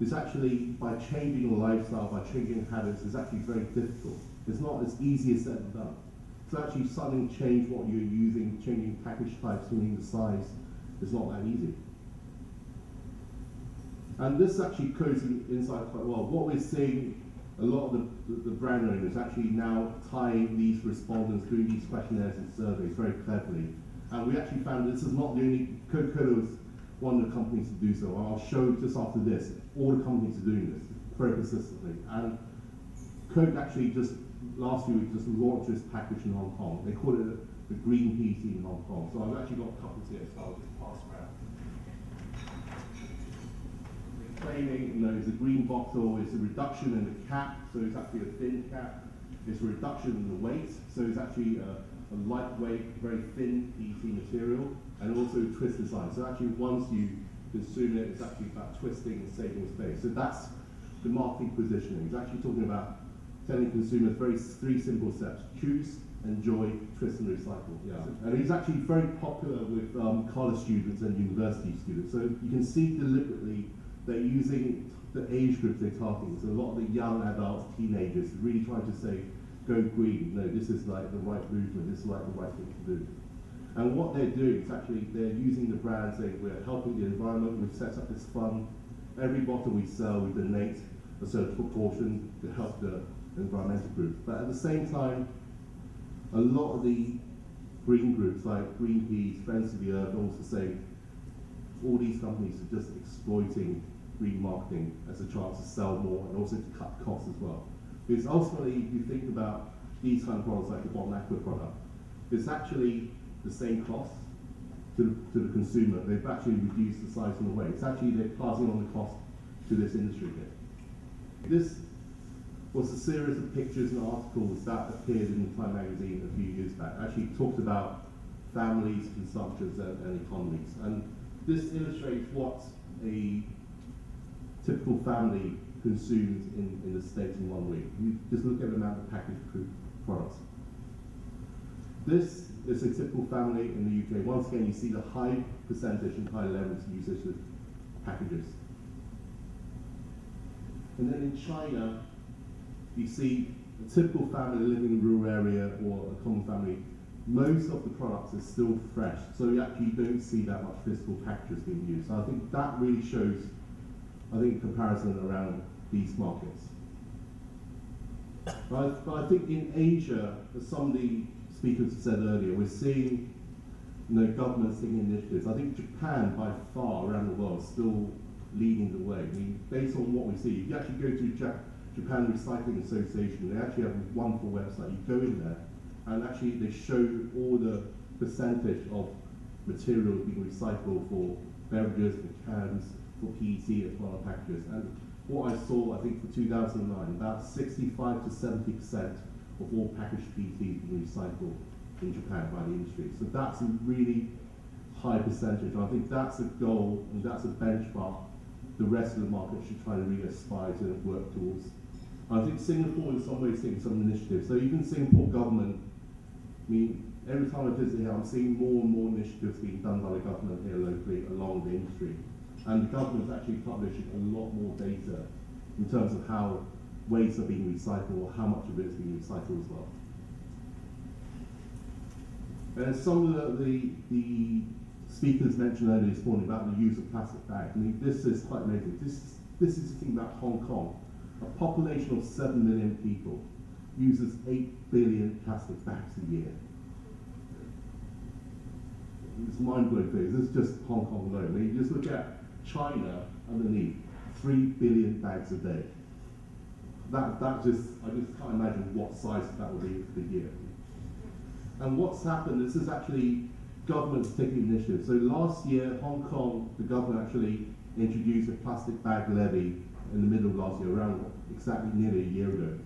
It's actually, by changing the lifestyle, by changing habits, it's actually very difficult. It's not as easy as said and done. So actually suddenly change what you're using, changing package types, changing the size, is not that easy. And this actually codes inside quite well. What we're seeing, a lot of the brand owners actually now tying these respondents through these questionnaires and surveys very cleverly. And we actually found this is not the only, Coca-Cola was one of the companies to do so. I'll show just after this, all the companies are doing this very consistently. And Coke actually just, last week, just launched this package in Hong Kong. They call it the Green PT in Hong Kong. So I've actually got couples here, so I'll just pass around. Claiming, it's a green bottle, it's a reduction in the cap, so it's actually a thin cap. It's a reduction in the weight, so it's actually a lightweight, very thin PET material, and also twist design. So actually, once you consume it, it's actually about twisting and saving space. So that's the marketing positioning. It's actually talking about telling consumers three simple steps: choose, enjoy, twist, and recycle. Yeah. And it's actually very popular with college students and university students. So you can see deliberately they're using the age groups they're targeting. So a lot of the young adults, teenagers, really trying to say, go green. No, this is like the right movement. This is like the right thing to do. And what they're doing is actually they're using the brand saying we're helping the environment. We've set up this fund. Every bottle we sell, we donate a certain proportion to help the environmental groups. But at the same time, a lot of the green groups like Greenpeace, Friends of the Earth also say all these companies are just exploiting green marketing as a chance to sell more and also to cut costs as well. Because ultimately, if you think about these kind of products like the Bon Aqua product, it's actually the same cost to the consumer. They've actually reduced the size and the weight. It's actually they're passing on the cost to this industry here. This was a series of pictures and articles that appeared in Time magazine a few years back. Actually talked about families, consumptions, and economies. And this illustrates what a typical family consumes in the States in 1 week. You just look at the amount of packaged food products. This is a typical family in the UK. Once again, you see the high percentage and high levels of usage of packages. And then in China, you see a typical family living in a rural area or a common family. Most of the products are still fresh, so you actually don't see that much physical packages being used. So I think that really shows, comparison around these markets. But I think in Asia, as some of the speakers have said earlier, we're seeing governments taking initiatives. I think Japan, by far, around the world, is still leading the way. I mean, based on what we see, if you actually go to Japan Recycling Association, they actually have a wonderful website. You go in there, and actually they show all the percentage of material being recycled for beverages, for cans, for PET as well as packages. And what I saw, I think for 2009, about 65 to 70% of all packaged PET being recycled in Japan by the industry. So that's a really high percentage. And I think that's a goal and that's a benchmark the rest of the market should try to really aspire to work towards. I think Singapore in some ways taking some initiatives. So even Singapore government, every time I visit here, I'm seeing more and more initiatives being done by the government here locally along the industry. And the government's actually publishing a lot more data in terms of how waste are being recycled or how much of it is being recycled as well. And some of the speakers mentioned earlier this morning about the use of plastic bags. This is quite amazing. This is the thing about Hong Kong. A population of 7 million people uses 8 billion plastic bags a year. It's mind-blowing things. This is just Hong Kong alone. You just look at China underneath, 3 billion bags a day. I just can't imagine what size that will be for the year. And what's happened, this is actually governments taking initiative. So last year, Hong Kong, the government actually introduced a plastic bag levy in the middle of last year, around exactly nearly a year ago.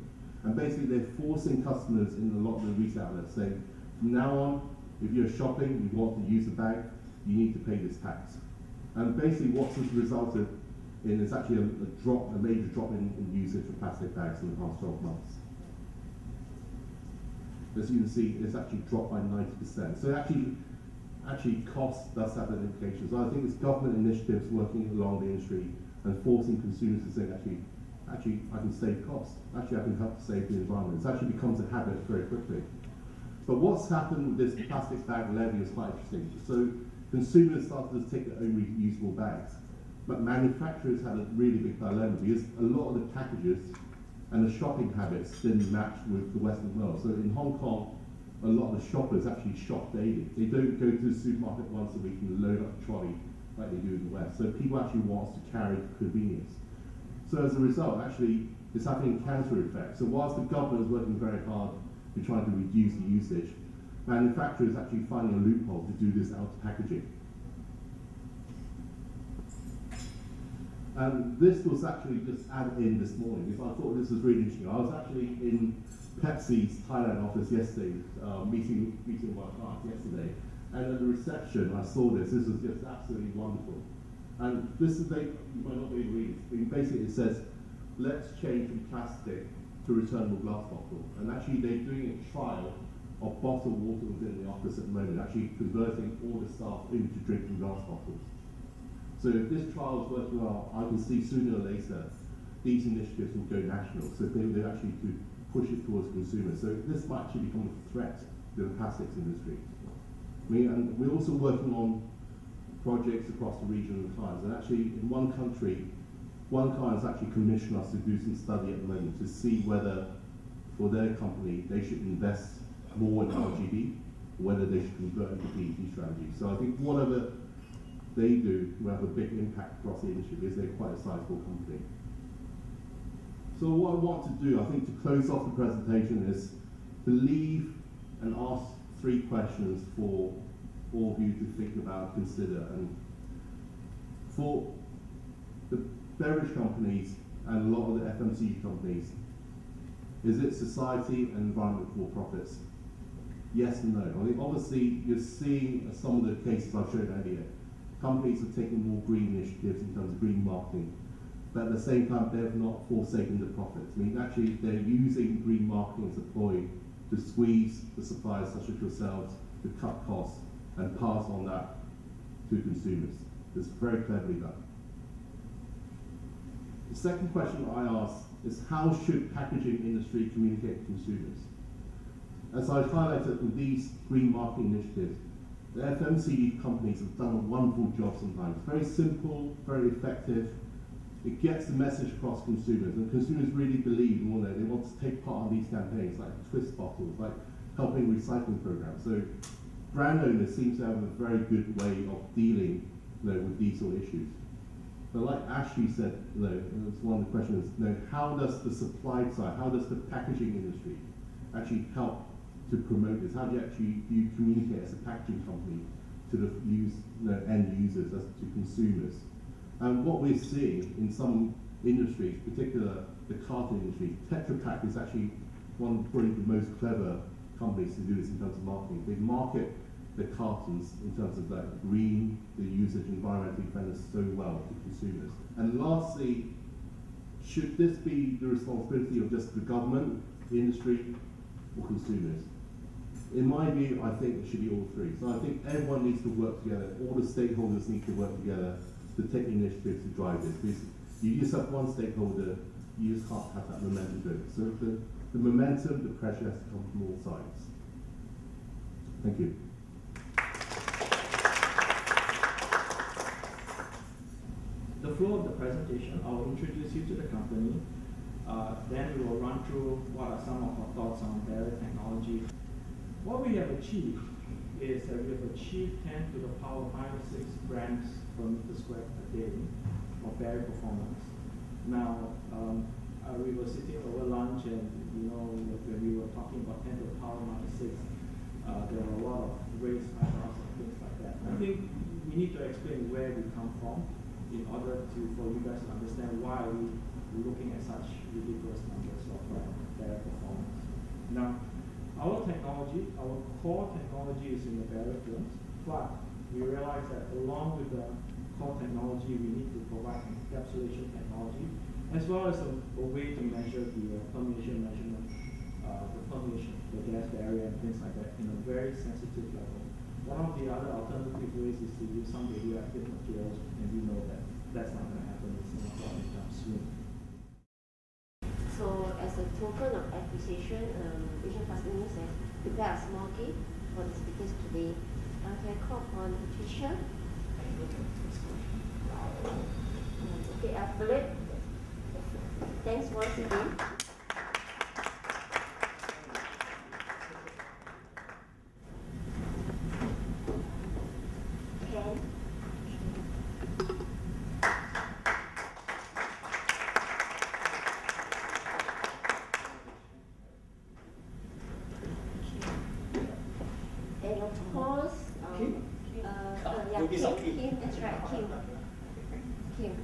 And basically they're forcing customers in a lot of the retail outlets saying, from now on, if you're shopping, you want to use a bag, you need to pay this tax. And basically what this resulted in is actually a major drop in usage of plastic bags in the past 12 months. As you can see, it's actually dropped by 90%. So actually cost does have an implication. So I think it's government initiatives working along the industry and forcing consumers to say, actually, I can save costs. Actually, I can help to save the environment. It actually becomes a habit very quickly. But what's happened with this plastic bag levy is quite interesting. So consumers started to take their own reusable bags, but manufacturers had a really big dilemma because a lot of the packages and the shopping habits didn't match with the Western world. So in Hong Kong, a lot of the shoppers actually shop daily. They don't go to the supermarket once a week and load up a trolley like they do in the West. So people actually want us to carry convenience. So as a result, actually, it's having a counter effect. So whilst the government is working very hard to try to reduce the usage, manufacturers actually finding a loophole to do this out of packaging. And this was actually just added in this morning because I thought this was really interesting. I was actually in Pepsi's Thailand office yesterday, meeting one client yesterday, and at the reception I saw this. This was just absolutely wonderful. And this is, you might not be able to read it. Basically it says, let's change from plastic to returnable glass bottle. And actually they're doing a trial of bottled water within the office at the moment, actually converting all the staff into drinking glass bottles. So if this trial is working well, I can see sooner or later these initiatives will go national. So they actually to push it towards consumers. So this might actually become a threat to the plastics industry. And we're also working on projects across the region and clients. And actually, in one country, one client has actually commissioned us to do some study at the moment to see whether, for their company, they should invest more in RGB, or whether they should convert into PET strategy. So I think whatever they do will have a big impact across the industry because they're quite a sizable company. So what I want to do, I think, to close off the presentation is to leave and ask 3 questions for all of you to think about, consider. And for the beverage companies and a lot of the FMCG companies, is it society and environment for profits? Yes and no. I think obviously you're seeing some of the cases I've shown earlier. Companies are taking more green initiatives in terms of green marketing, but at the same time they have not forsaken the profits. I mean, actually they're using green marketing as a ploy to squeeze the suppliers such as yourselves to cut costs and pass on that to consumers. It's very cleverly done. The second question I ask is, how should packaging industry communicate to consumers? As I've highlighted with these green marketing initiatives, the FMCG companies have done a wonderful job sometimes. Very simple, very effective. It gets the message across consumers, and consumers really believe in all that. They want to take part in these campaigns, like twist bottles, like helping recycling programs. So brand owners seem to have a very good way of dealing, with these sort of issues. But like Ashley said, it's one of the questions, how does the supply side, how does the packaging industry actually help to promote this? How do you communicate as a packaging company to the end users, as to consumers? And what we're seeing in some industries, particularly the carton industry, Tetra Pak is actually one of probably the most clever companies to do this in terms of marketing. They market the cartons in terms of that green, the usage, environmentally friendly so well to consumers. And lastly, should this be the responsibility of just the government, the industry, or consumers? In my view, I think it should be all 3. So I think everyone needs to work together, all the stakeholders need to work together to take the initiative to drive this. Because you just have one stakeholder, you just can't have that momentum to it. So the momentum, the pressure has to come from all sides. Thank you. The flow of the presentation, I will introduce you to the company. Then we will run through what are some of our thoughts on Barrier Technology. What we have achieved is that we have achieved 10 to the power -6 grams per meter squared per day of barrier performance. Now, we were sitting over lunch, and when we were talking about 10 to the power -6, there were a lot of raised eyebrows and things like that. I think we need to explain where we come from in order for you guys to understand why we are looking at such ridiculous numbers of barrier performance. Now, our technology, our core technology is in the barrier films, but we realize that along with the core technology, we need to provide encapsulation technology, as well as a way to measure the permeation measurement, the permeation, the gas barrier, and things like that in a very sensitive level. One of the other alternative ways is to use some radioactive materials, and we know that that's not going to happen in Singapore anytime soon. So, as a token of appreciation, Asian Pacific News has prepared a small gift for the speakers today. Can I call upon Patricia? Okay, Philip. Thanks once again. Ken. And of course, Kim? yeah, Kim, that's right, Kim. Kim.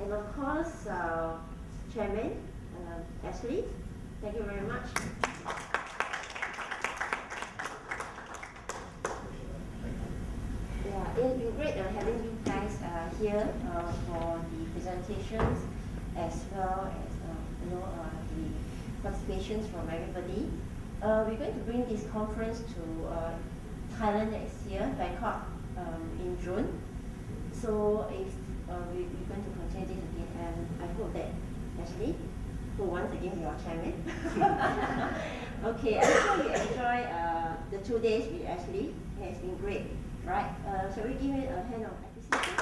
And of course, Chairman Ashley, thank you very much. Yeah, it's been great having you guys here for the presentations as well as the participations from everybody. We're going to bring this conference to Thailand next year, Bangkok, in June. So if we're going to continue this again, and I hope that Ashley, who once again be our chairman. Okay, I'm sure you enjoy the 2 days with Ashley. It has been great, right? Shall we give it a hand of appreciation?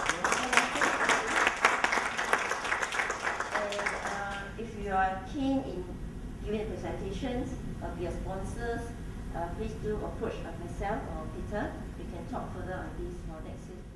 And if you are keen in giving the presentations, be your sponsors, please do approach myself or Peter. We can talk further on this for next year's